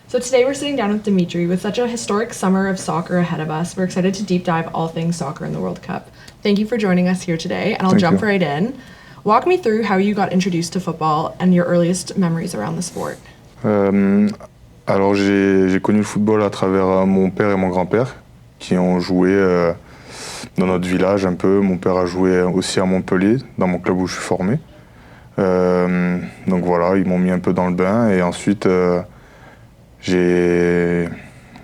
So today we're sitting down with Dimitri. With such a historic summer of soccer ahead of us, we're excited to deep dive all things soccer in the World Cup. Thank you for joining us here today, and I'll jump right in. Walk me through how you got introduced to football and your earliest memories around the sport. Alors j'ai connu le football à travers mon père et mon grand-père qui ont joué dans notre village un peu. Mon père a joué aussi à Montpellier, dans mon club où je suis formé. Donc voilà, ils m'ont mis un peu dans le bain et ensuite j'ai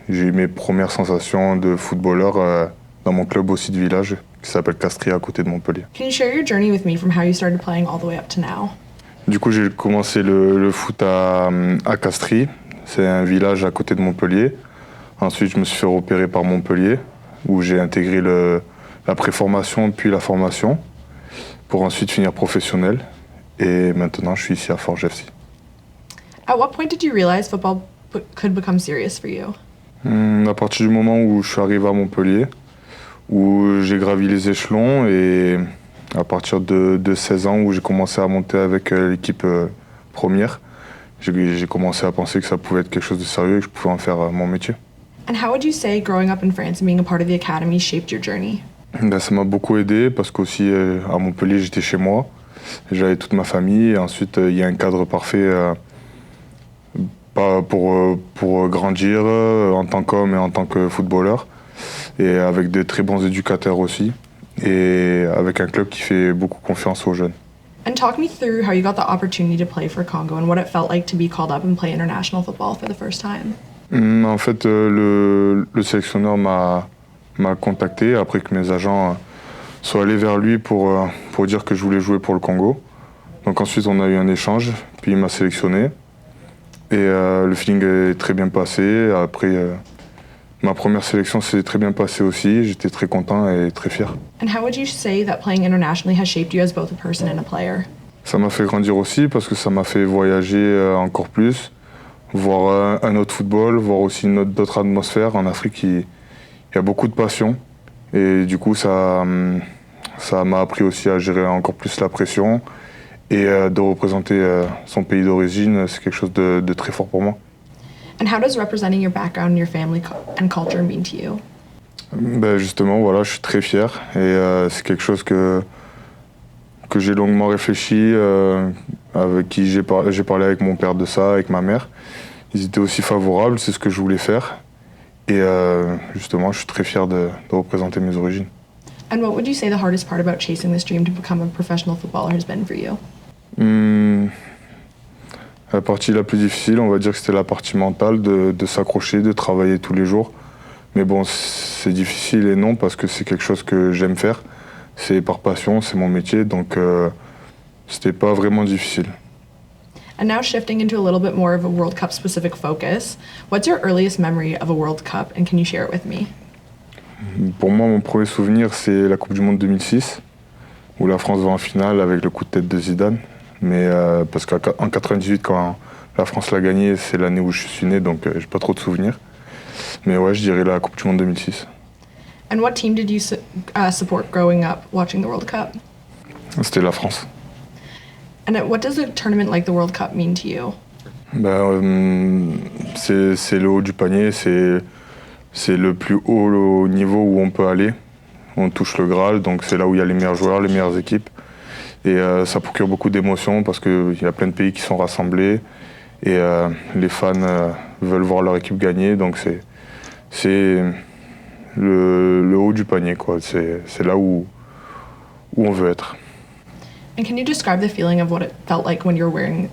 eu mes premières sensations de footballeur dans mon club aussi de village qui s'appelle Castries à côté de Montpellier. Can you share your journey with me from how you started playing all the way up to now? Du coup, j'ai commencé le foot à Castries. C'est un village à côté de Montpellier. Ensuite, je me suis fait repérer par Montpellier, où j'ai intégré la préformation puis la formation, pour ensuite finir professionnel. Et maintenant, je suis ici à Forges FC. At what point did you realize football could become serious for you? À partir du moment où je suis arrivé à Montpellier, où j'ai gravi les échelons, et à partir de 16 ans où j'ai commencé à monter avec l'équipe première, j'ai commencé à penser que ça pouvait être quelque chose de sérieux et que je pouvais en faire mon métier. And how would you say growing up in France and being a part of the academy shaped your journey? Ça m'a beaucoup aidé parce qu'aussi à Montpellier j'étais chez moi, j'avais toute ma famille et ensuite il y a un cadre parfait pour grandir en tant qu'homme et en tant que footballeur, et avec des très bons éducateurs aussi, et avec un club qui fait beaucoup confiance aux jeunes. And talk me through how you got the opportunity to play for Congo and what it felt like to be called up and play international football for the first time. En fait, le sélectionneur m'a contacté après que mes agents soient allés vers lui pour dire que je voulais jouer pour le Congo. Donc ensuite, on a eu un échange, puis il m'a sélectionné. Et le feeling est très bien passé. Après, ma première sélection s'est très bien passée aussi. J'étais très content et très fier. And how would you say that playing internationally has shaped you as both a person and a player? Ça m'a fait grandir aussi parce que ça m'a fait voyager encore plus, voir un autre football, voir aussi d'autres atmosphères. En Afrique, il y a beaucoup de passion. Et du coup, ça m'a appris aussi à gérer encore plus la pression. Et de représenter son pays d'origine, c'est quelque chose de très fort pour moi. And how does representing your background, your family and culture mean to you? Justement, voilà, je suis très fier. Et c'est quelque chose que j'ai longuement réfléchi, avec qui j'ai parlé avec mon père de ça, avec ma mère. Ils étaient aussi favorables, c'est ce que je voulais faire. Et justement, je suis très fier de représenter mes origines. And what would you say the hardest part about chasing this dream to become a professional footballer has been for you? La partie la plus difficile, on va dire que c'était la partie mentale, de s'accrocher, de travailler tous les jours. Mais bon, c'est difficile et non, parce que c'est quelque chose que j'aime faire. C'est par passion, c'est mon métier, donc c'était pas vraiment difficile. And now shifting into a little bit more of a World Cup specific focus, what's your earliest memory of a World Cup and can you share it with me? Pour moi, mon premier souvenir, c'est la Coupe du Monde 2006, où la France va en finale avec le coup de tête de Zidane. Mais parce qu'en 98, quand la France l'a gagné, c'est l'année où je suis né, donc j'ai pas trop de souvenirs. Mais ouais, je dirais la Coupe du Monde 2006. And what team did you support growing up watching the World Cup? C'était la France. And what does a tournament like the World Cup mean to you? C'est le haut du panier, c'est le plus haut niveau où on peut aller. On touche le Graal, donc c'est là où il y a les meilleurs joueurs, les meilleures équipes. Et ça procure beaucoup d'émotions parce qu'il y a plein de pays qui sont rassemblés et les fans veulent voir leur équipe gagner. Donc c'est le haut du panier, quoi. C'est là où on veut être. And can you describe the feeling of what it felt like when you were wearing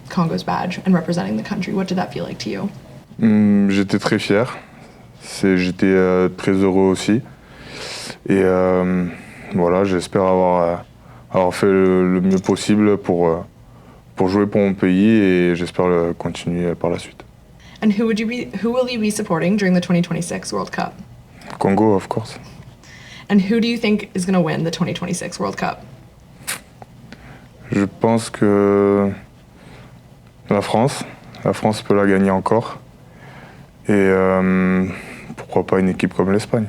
Congo's badge and representing the country? What did that feel like to you? J'étais très fier. J'étais très heureux aussi. Et voilà, j'espère avoir fait le mieux possible pour jouer pour mon pays et j'espère le continuer par la suite. And who will you be supporting during the 2026 World Cup? Congo, of course. And who do you think is going to win the 2026 World Cup? Je pense que la France peut la gagner encore. Et pourquoi pas une équipe comme l'Espagne.